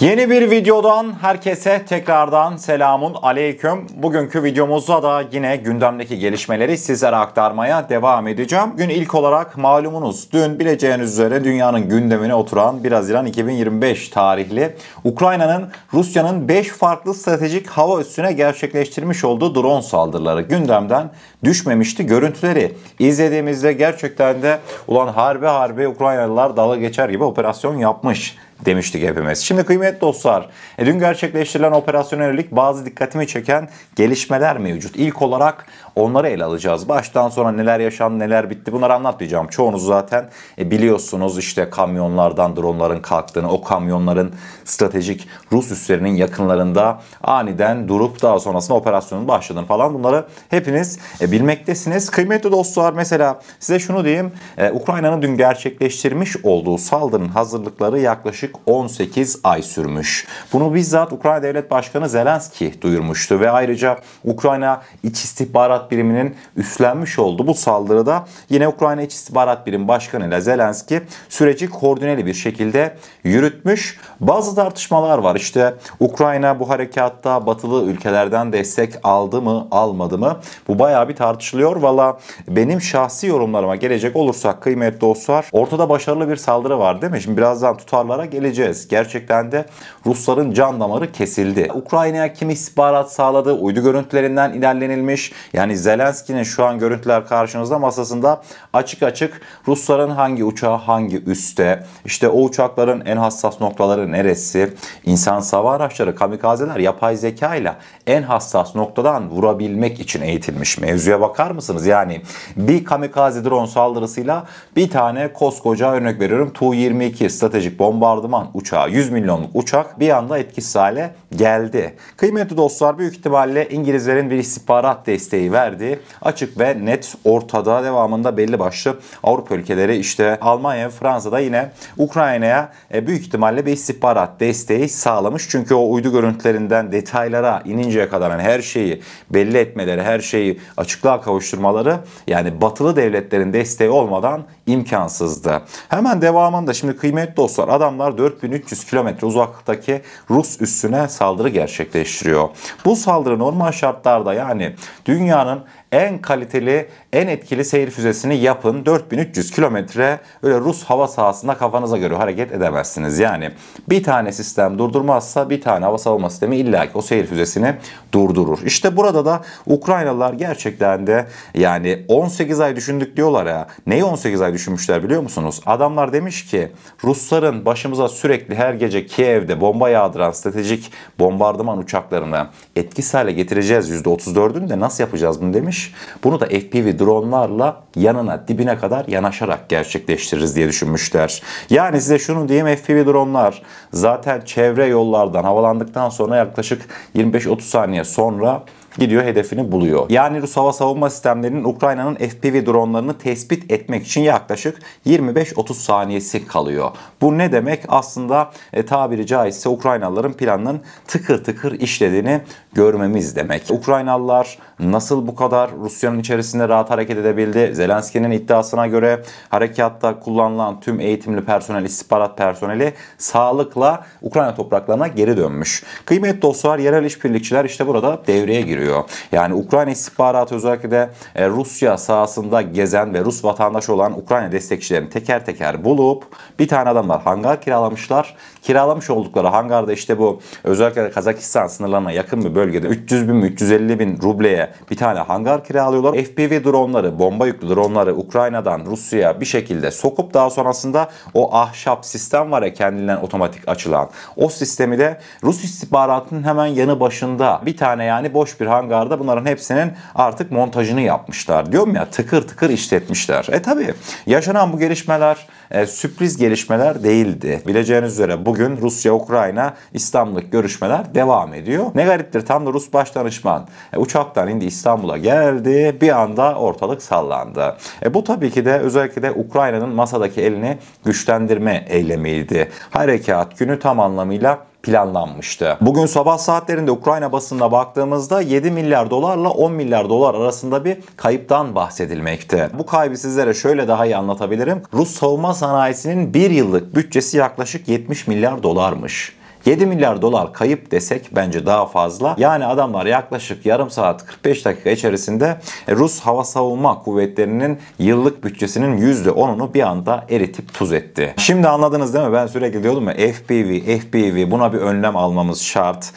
Yeni bir videodan herkese tekrardan selamun aleyküm. Bugünkü videomuzda da yine gündemdeki gelişmeleri sizlere aktarmaya devam edeceğim. Gün ilk olarak malumunuz dün bileceğiniz üzere dünyanın gündemine oturan 1 Haziran 2025 tarihli Ukrayna'nın Rusya'nın 5 farklı stratejik hava üssüne gerçekleştirmiş olduğu drone saldırıları gündemden düşmemişti. Görüntüleri izlediğimizde gerçekten de ulan harbi Ukraynalılar dalga geçer gibi operasyon yapmış demiştik hepimiz. Şimdi kıymetli dostlar, dün gerçekleştirilen operasyona yönelik bazı dikkatimi çeken gelişmeler mevcut. İlk olarak onları ele alacağız. Baştan sonra neler yaşandı, neler bitti bunları anlatmayacağım. Çoğunuz zaten biliyorsunuz işte kamyonlardan dronların kalktığını, o kamyonların stratejik Rus üslerinin yakınlarında aniden durup daha sonrasında operasyonun başladığını falan bunları hepiniz bilmektesiniz. Kıymetli dostlar, mesela size şunu diyeyim. Ukrayna'nın dün gerçekleştirmiş olduğu saldırının hazırlıkları yaklaşık 18 ay sürmüş. Bunu bizzat Ukrayna Devlet Başkanı Zelenski duyurmuştu ve ayrıca Ukrayna İç İstihbarat Biriminin üstlenmiş olduğu bu saldırıda yine Ukrayna İç İstihbarat Birim Başkanı ile Zelenski süreci koordineli bir şekilde yürütmüş. Bazı tartışmalar var. İşte Ukrayna bu harekatta batılı ülkelerden destek aldı mı, almadı mı? Bu bayağı bir tartışılıyor. Valla benim şahsi yorumlarıma gelecek olursak kıymetli dostlar, ortada başarılı bir saldırı var değil mi? Şimdi birazdan tutarlara geleceğiz. Gerçekten de Rusların can damarı kesildi. Ukrayna'ya kim istihbarat sağladı? Uydu görüntülerinden ilerlenilmiş. Yani Zelenski'nin şu an görüntüler karşınızda masasında açık açık Rusların hangi uçağı hangi üste, işte o uçakların en hassas noktaları neresi, insan hava araçları, kamikazeler yapay zeka ile en hassas noktadan vurabilmek için eğitilmiş. Mevzuya bakar mısınız? Yani bir kamikaze drone saldırısıyla bir tane koskoca, örnek veriyorum, Tu-22 stratejik bombardıman uçağı, 100 milyonluk uçak bir anda etkisiz hale geldi. Kıymetli dostlar, büyük ihtimalle İngilizlerin bir istihbarat desteği verdiği açık ve net ortada. Devamında belli başlı Avrupa ülkeleri, işte Almanya ve Fransa'da yine Ukrayna'ya büyük ihtimalle bir istihbarat desteği sağlamış. Çünkü o uydu görüntülerinden detaylara ininceye kadar yani her şeyi belli etmeleri, her şeyi açıklığa kavuşturmaları yani batılı devletlerin desteği olmadan imkansızdı. Hemen devamında şimdi kıymetli dostlar, adamlar 4300 kilometre uzaklıktaki Rus üssüne saldırı gerçekleştiriyor. Bu saldırı normal şartlarda yani dünyanın en kaliteli, en etkili seyir füzesini yapın. 4300 kilometre öyle Rus hava sahasında kafanıza göre hareket edemezsiniz. Yani bir tane sistem durdurmazsa bir tane hava savunma sistemi illaki o seyir füzesini durdurur. İşte burada da Ukraynalılar gerçekten de yani 18 ay düşündük diyorlar ya. Neyi 18 ay düşünmüşler biliyor musunuz? Adamlar demiş ki Rusların başımıza sürekli her gece Kiev'de bomba yağdıran stratejik bombardıman uçaklarını etkisiz hale getireceğiz. %34'ünü de nasıl yapacağız bunu demiş. Bunu da FPV dronlarla yanına dibine kadar yanaşarak gerçekleştiririz diye düşünmüşler. Yani size şunu diyeyim, FPV dronlar zaten çevre yollardan havalandıktan sonra yaklaşık 25-30 saniye sonra gidiyor hedefini buluyor. Yani Rus hava savunma sistemlerinin Ukrayna'nın FPV dronlarını tespit etmek için yaklaşık 25-30 saniyesi kalıyor. Bu ne demek? Aslında tabiri caizse Ukraynalıların planının tıkır tıkır işlediğini görmemiz demek. Ukraynalılar nasıl bu kadar Rusya'nın içerisinde rahat hareket edebildi? Zelenski'nin iddiasına göre harekatta kullanılan tüm eğitimli personel, istihbarat personeli sağlıkla Ukrayna topraklarına geri dönmüş. Kıymetli dostlar, yerel işbirlikçiler işte burada devreye giriyor. Yani Ukrayna istihbaratı özellikle de Rusya sahasında gezen ve Rus vatandaşı olan Ukrayna destekçilerini teker teker bulup bir tane adamlar hangar kiralamışlar. Kiralamış oldukları hangarda işte bu özellikle Kazakistan sınırlarına yakın bir bölgede 300 bin mi 350 bin rubleye bir tane hangar kiralıyorlar. FPV dronları, bomba yüklü dronları Ukrayna'dan Rusya'ya bir şekilde sokup daha sonrasında o ahşap sistem var ya kendinden otomatik açılan. O sistemi de Rus istihbaratının hemen yanı başında bir tane yani boş bir hangarda bunların hepsinin artık montajını yapmışlar. Diyorum ya, tıkır tıkır işletmişler. Tabi yaşanan bu gelişmeler sürpriz gelişmeler değildi. Bileceğiniz üzere bugün Rusya-Ukrayna İstanbul'daki görüşmeler devam ediyor. Ne gariptir, tam da Rus başdanışman uçaktan indi, İstanbul'a geldi, bir anda ortalık sallandı. Bu tabii ki de özellikle de Ukrayna'nın masadaki elini güçlendirme eylemiydi. Harekat günü tam anlamıyla planlanmıştı. Bugün sabah saatlerinde Ukrayna basınına baktığımızda 7 milyar dolarla 10 milyar dolar arasında bir kayıptan bahsedilmekte. Bu kaybı sizlere şöyle daha iyi anlatabilirim. Rus savunma sanayisinin bir yıllık bütçesi yaklaşık 70 milyar dolarmış. 7 milyar dolar kayıp desek bence daha fazla. Yani adamlar yaklaşık yarım saat 45 dakika içerisinde Rus Hava Savunma Kuvvetleri'nin yıllık bütçesinin %10'unu bir anda eritip tuz etti. Şimdi anladınız değil mi? Ben sürekli diyordum ya, FPV buna bir önlem almamız şart.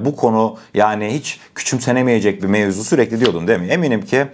Bu konu yani hiç küçümsenemeyecek bir mevzu, sürekli diyordum değil mi? Eminim ki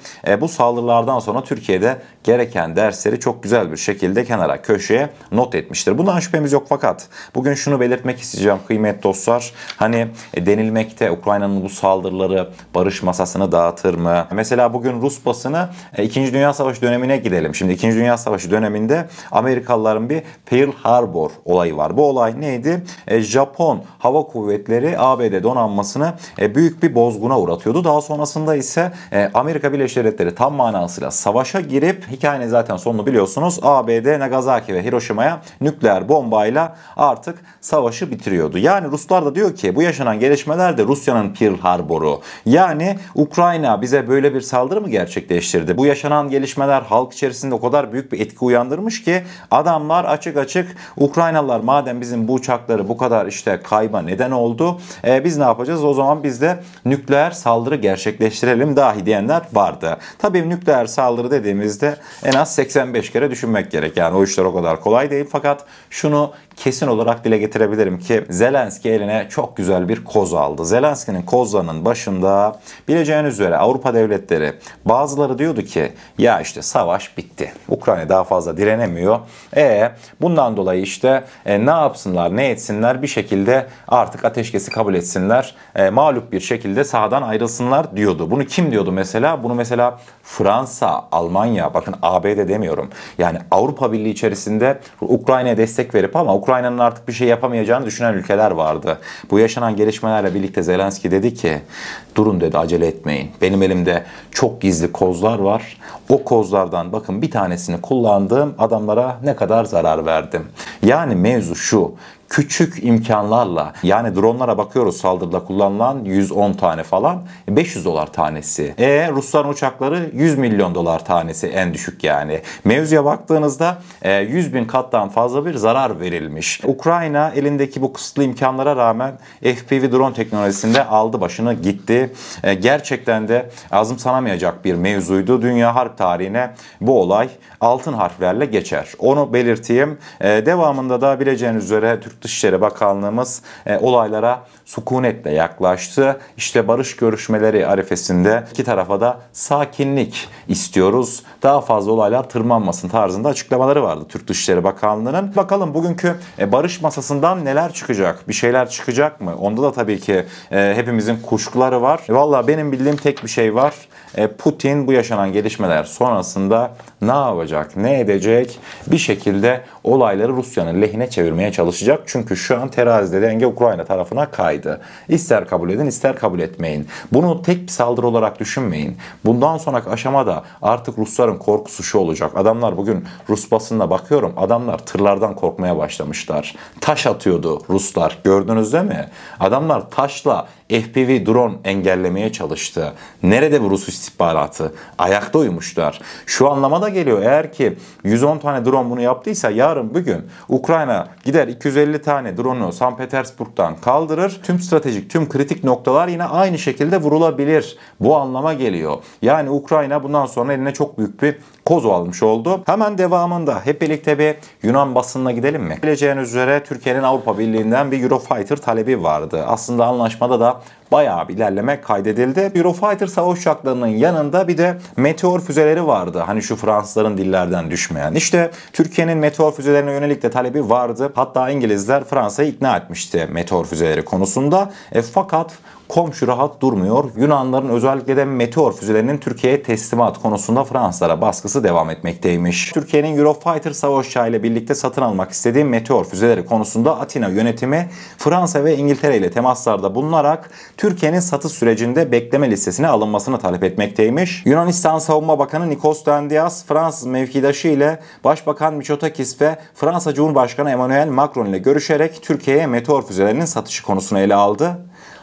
bu saldırılardan sonra Türkiye'de gereken dersleri çok güzel bir şekilde kenara, köşeye not etmiştir. Bundan şüphemiz yok, fakat bugün şunu belirtmek isteyeceğim kıymetli dostlar. Hani denilmekte, Ukrayna'nın bu saldırıları barış masasını dağıtır mı? Mesela bugün Rus basını 2. Dünya Savaşı dönemine gidelim. Şimdi 2. Dünya Savaşı döneminde Amerikalıların bir Pearl Harbor olayı var. Bu olay neydi? Japon Hava Kuvvetleri ABD donanmasını büyük bir bozguna uğratıyordu. Daha sonrasında ise Amerika Birleşik Devletleri tam manasıyla savaşa girip, hikayenin zaten sonunu biliyorsunuz, ABD Nagasaki ve Hiroşima'ya nükleer bombayla artık savaşı bitiriyordu. Yani Ruslar da diyor ki bu yaşanan gelişmeler de Rusya'nın Pearl Harbor'u. Yani Ukrayna bize böyle bir saldırı mı gerçekleştirdi? Bu yaşanan gelişmeler halk içerisinde o kadar büyük bir etki uyandırmış ki adamlar açık açık, Ukraynalılar madem bizim bu uçakları bu kadar işte kayba neden oldu, biz ne yapacağız? O zaman biz de nükleer saldırı gerçekleştirelim dahi diyenler vardı. Tabii nükleer saldırı dediğimizde en az 85 kere düşünmek gerek. Yani o işler o kadar kolay değil, fakat şunu kesin olarak dile getirebilirim ki Zelenski eline çok güzel bir koz aldı. Zelenski'nin kozlarının başında bileceğiniz üzere Avrupa devletleri, bazıları diyordu ki ya işte savaş bitti, Ukrayna daha fazla direnemiyor. Bundan dolayı işte ne yapsınlar, ne etsinler, bir şekilde artık ateşkesi kabul etsinler, mağlup bir şekilde sahadan ayrılsınlar diyordu. Bunu kim diyordu mesela? Bunu mesela Fransa, Almanya, bakın ABD demiyorum. Yani Avrupa Birliği içerisinde Ukrayna'ya destek verip ama Ukrayna'nın artık bir şey yapamayacağını düşünen ülkeler vardı. Bu yaşanan gelişmelerle birlikte Zelenski dedi ki durun dedi, acele etmeyin. Benim elimde çok gizli kozlar var. O kozlardan bakın bir tanesini kullandığım adamlara ne kadar zarar verdim. Yani mevzu şu: küçük imkanlarla, yani dronlara bakıyoruz, saldırıda kullanılan 110 tane falan, 500 dolar tanesi. Rusların uçakları 100 milyon dolar tanesi en düşük yani. Mevzuya baktığınızda 100 bin kattan fazla bir zarar verilmiş. Ukrayna elindeki bu kısıtlı imkanlara rağmen FPV drone teknolojisinde aldı başını gitti. Gerçekten de azımsanamayacak bir mevzuydu. Dünya harp tarihine bu olay altın harflerle geçer. Onu belirteyim. Devamında da bileceğiniz üzere Türk Dışişleri Bakanlığımız olaylara sükunetle yaklaştı. İşte barış görüşmeleri arifesinde iki tarafa da sakinlik istiyoruz, daha fazla olaylar tırmanmasın tarzında açıklamaları vardı Türk Dışişleri Bakanlığı'nın. Bakalım bugünkü barış masasından neler çıkacak? Bir şeyler çıkacak mı? Onda da tabii ki hepimizin kuşkuları var. Vallahi benim bildiğim tek bir şey var. Putin bu yaşanan gelişmeler sonrasında ne yapacak, ne edecek? Bir şekilde olayları Rusya'nın lehine çevirmeye çalışacak. Çünkü şu an terazide denge Ukrayna tarafına kaydı. İster kabul edin, ister kabul etmeyin. Bunu tek bir saldırı olarak düşünmeyin. Bundan sonraki aşamada artık Rusların korkusu şu olacak. Adamlar bugün Rus basınına bakıyorum, adamlar tırlardan korkmaya başlamışlar. Taş atıyordu Ruslar. Gördünüz değil mi? Adamlar taşla FPV drone engellemeye çalıştı. Nerede bu Rus istihbaratı? Ayakta uyumuşlar. Şu anlama da geliyor. Eğer ki 110 tane drone bunu yaptıysa yarın bugün Ukrayna gider 250 tane drone'u St. Petersburg'dan kaldırır. Tüm stratejik, tüm kritik noktalar yine aynı şekilde vurulabilir. Bu anlama geliyor. Yani Ukrayna bundan sonra eline çok büyük bir koz almış oldu. Hemen devamında hep birlikte bir Yunan basınına gidelim mi? Bileceğiniz üzere Türkiye'nin Avrupa Birliği'nden bir Eurofighter talebi vardı. Aslında anlaşmada da bayağı bir ilerleme kaydedildi. Eurofighter savaş uçaklarının yanında bir de Meteor füzeleri vardı. Hani şu Fransızların dillerden düşmeyen. İşte Türkiye'nin Meteor füzelerine yönelik de talebi vardı. Hatta İngilizler Fransa'yı ikna etmişti Meteor füzeleri konusunda. Fakat komşu rahat durmuyor. Yunanların özellikle de Meteor füzelerinin Türkiye'ye teslimat konusunda Fransızlara baskısı devam etmekteymiş. Türkiye'nin Eurofighter savaş uçağı ile birlikte satın almak istediği Meteor füzeleri konusunda Atina yönetimi Fransa ve İngiltere ile temaslarda bulunarak Türkiye'nin satış sürecinde bekleme listesine alınmasını talep etmekteymiş. Yunanistan Savunma Bakanı Nikos Dendias, Fransız mevkidaşı ile Başbakan Mitsotakis ve Fransa Cumhurbaşkanı Emmanuel Macron ile görüşerek Türkiye'ye Meteor füzelerinin satışı konusunu ele aldı.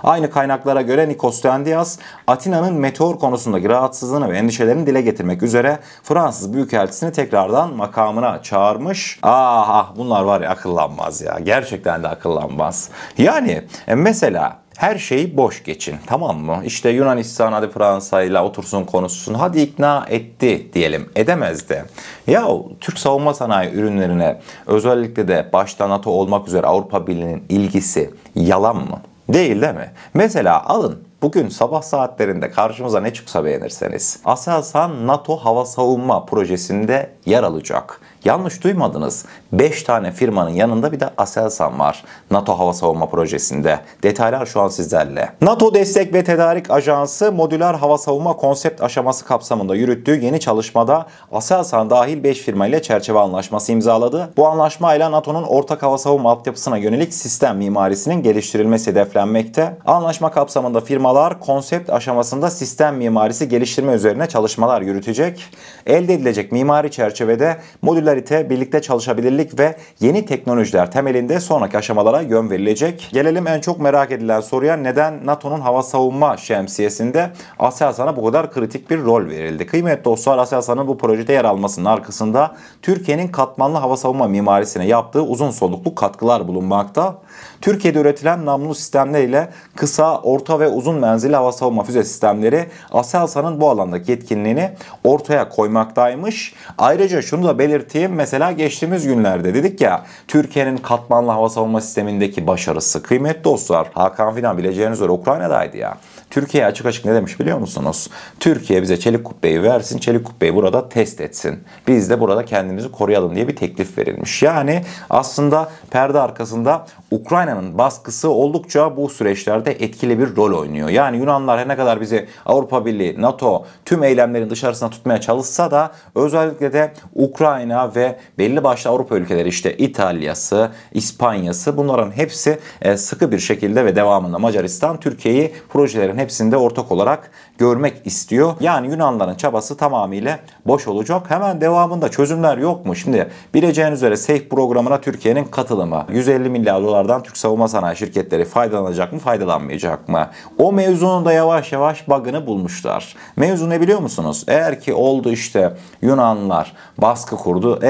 Aynı kaynaklara göre Nikos Dendias, Atina'nın meteor konusundaki rahatsızlığını ve endişelerini dile getirmek üzere Fransız Büyükelçisini tekrardan makamına çağırmış. Bunlar var ya, akıllanmaz ya. Gerçekten de akıllanmaz. Yani mesela her şeyi boş geçin, tamam mı? İşte Yunanistan hadi Fransa ile otursun konuşsun, hadi ikna etti diyelim, edemezdi. Ya Türk savunma sanayi ürünlerine özellikle de başta NATO olmak üzere Avrupa Birliği'nin ilgisi yalan mı? Değil mi? Mesela alın, bugün sabah saatlerinde karşımıza ne çıksa beğenirseniz, Aselsan NATO hava savunma projesinde yer alacak. Yanlış duymadınız. 5 tane firmanın yanında bir de Aselsan var NATO hava savunma projesinde. Detaylar şu an sizlerle. NATO Destek ve Tedarik Ajansı modüler hava savunma konsept aşaması kapsamında yürüttüğü yeni çalışmada Aselsan dahil 5 firma ile çerçeve anlaşması imzaladı. Bu anlaşmayla NATO'nun ortak hava savunma altyapısına yönelik sistem mimarisinin geliştirilmesi hedeflenmekte. Anlaşma kapsamında firmalar konsept aşamasında sistem mimarisi geliştirme üzerine çalışmalar yürütecek. Elde edilecek mimari çerçevede modüler birlikte çalışabilirlik ve yeni teknolojiler temelinde sonraki aşamalara yön verilecek. Gelelim en çok merak edilen soruya, neden NATO'nun hava savunma şemsiyesinde Aselsan'a bu kadar kritik bir rol verildi? Kıymetli dostlar, Aselsan'ın bu projede yer almasının arkasında Türkiye'nin katmanlı hava savunma mimarisine yaptığı uzun soluklu katkılar bulunmakta. Türkiye'de üretilen namlu sistemler ile kısa, orta ve uzun menzilli hava savunma füze sistemleri Aselsan'ın bu alandaki yetkinliğini ortaya koymaktaymış. Ayrıca şunu da belirteyim, mesela geçtiğimiz günlerde dedik ya, Türkiye'nin katmanlı hava savunma sistemindeki başarısı. Kıymetli dostlar, Hakan Fidan bileceğiniz üzere Ukrayna'daydı ya. Türkiye açık açık ne demiş biliyor musunuz? Türkiye bize çelik kubbeyi versin, çelik kubbeyi burada test etsin. Biz de burada kendimizi koruyalım diye bir teklif verilmiş. Yani aslında perde arkasında Ukrayna'nın baskısı oldukça bu süreçlerde etkili bir rol oynuyor. Yani Yunanlar her ne kadar bizi Avrupa Birliği, NATO tüm eylemlerin dışarısına tutmaya çalışsa da özellikle de Ukrayna ve belli başlı Avrupa ülkeleri, işte İtalya'sı, İspanya'sı, bunların hepsi sıkı bir şekilde ve devamında Macaristan, Türkiye'yi projelerin hepsinde ortak olarak görmek istiyor. Yani Yunanların çabası tamamıyla boş olacak. Hemen devamında çözümler yok mu? Şimdi bileceğiniz üzere SAFE programına Türkiye'nin katılımı. 150 milyar dolardan Türk savunma sanayi şirketleri faydalanacak mı, faydalanmayacak mı? O mevzunun da yavaş yavaş bug'ını bulmuşlar. Mevzu ne biliyor musunuz? Eğer ki oldu işte Yunanlılar baskı kurdu.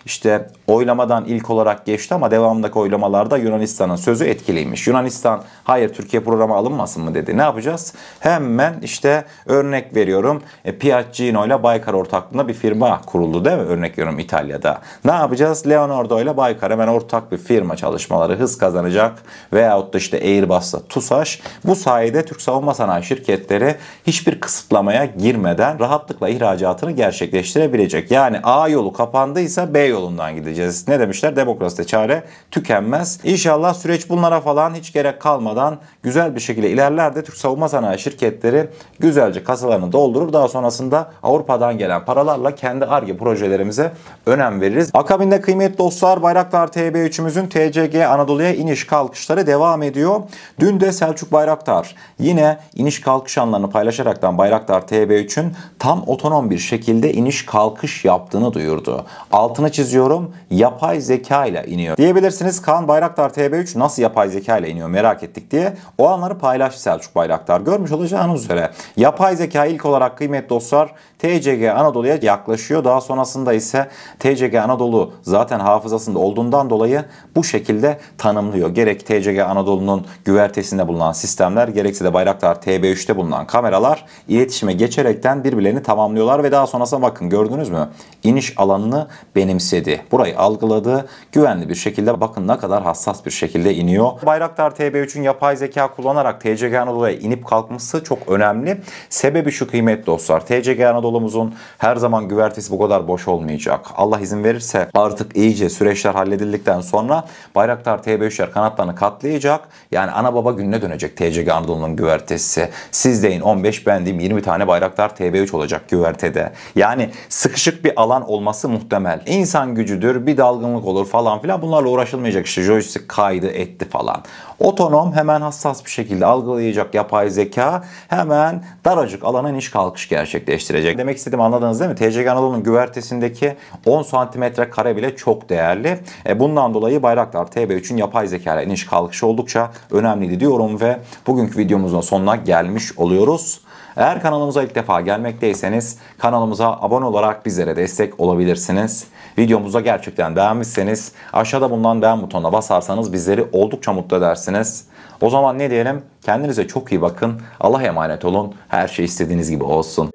İşte oylamadan ilk olarak geçti ama devamındaki oylamalarda Yunanistan'ın sözü etkiliymiş. Yunanistan hayır Türkiye programa alınmasın mı dedi. Ne yapacağız? Hemen işte örnek veriyorum Piaggino ile Baykar ortaklığında bir firma kuruldu değil mi? Örnek veriyorum İtalya'da. Ne yapacağız? Leonardo ile Baykar hemen ortak bir firma çalışmaları hız kazanacak. Veyahut da işte Airbus'la TUSAŞ. Bu sayede Türk savunma sanayi şirketleri hiçbir kısıtlamaya girmeden rahatlıkla ihracatını gerçekleştirebilecek. Yani A yolu kapandıysa B yolundan gideceğiz. Ne demişler? Demokraside çare tükenmez. İnşallah süreç bunlara falan hiç gerek kalmadan güzel bir şekilde ilerler de Türk savunma sanayi şirketleri güzelce kasalarını doldurur. Daha sonrasında Avrupa'dan gelen paralarla kendi Ar-Ge projelerimize önem veririz. Akabinde kıymetli dostlar, Bayraktar TB3'ümüzün TCG Anadolu'ya iniş kalkışları devam ediyor. Dün de Selçuk Bayraktar yine iniş kalkış anlarını paylaşaraktan Bayraktar TB3'ün tam otonom bir şekilde iniş kalkış yaptığını duyurdu. Altını çiziyorum, yapay zeka ile iniyor. Diyebilirsiniz, Kaan Bayraktar TB3 nasıl yapay zeka ile iniyor merak ettik diye. O anları paylaştı Selçuk Bayraktar. Görmüş olacağınız üzere yapay zeka ilk olarak kıymetli dostlar TCG Anadolu'ya yaklaşıyor. Daha sonrasında ise TCG Anadolu zaten hafızasında olduğundan dolayı bu şekilde tanımlıyor. Gerek TCG Anadolu'nun güvertesinde bulunan sistemler, gerekse de Bayraktar TB3'te bulunan kameralar iletişime geçerekten birbirlerini tamamlıyorlar ve daha sonrasında bakın gördünüz mü? İniş alanını benimsedi. Burayı algıladı. Güvenli bir şekilde, bakın ne kadar hassas bir şekilde iniyor. Bayraktar TB3'ün yapay zeka kullanarak TCG Anadolu'ya inip kalkması çok önemli. Sebebi şu kıymetli dostlar. TCG Anadolu'muzun her zaman güvertesi bu kadar boş olmayacak. Allah izin verirse artık iyice süreçler halledildikten sonra Bayraktar TB3'ler kanatlarını katlayacak. Yani ana baba gününe dönecek TCG Anadolu'nun güvertesi. Siz deyin 15, ben diyeyim 20 tane Bayraktar TB3 olacak güvertede. Yani sıkışık bir alan olması muhtemel. İnsan gücüdür, bir dalgınlık olur falan filan. Bunlarla uğraşılmayacak, işte joystick kaydı etti falan. Otonom, hemen hassas bir şekilde algılayacak yapay zeka hemen daracık alana iniş kalkış gerçekleştirecek. Demek istediğimi anladınız değil mi? TCG Anadolu'nun güvertesindeki 10 santimetre kare bile çok değerli. Bundan dolayı Bayraktar TB3'ün yapay zeka ile iniş kalkışı oldukça önemliydi diyorum ve bugünkü videomuzun sonuna gelmiş oluyoruz. Eğer kanalımıza ilk defa gelmekteyseniz kanalımıza abone olarak bizlere destek olabilirsiniz. Videomuzu gerçekten beğenmişseniz aşağıda bulunan beğen butonuna basarsanız bizleri oldukça mutlu edersiniz. O zaman ne diyelim? Kendinize çok iyi bakın. Allah'a emanet olun. Her şey istediğiniz gibi olsun.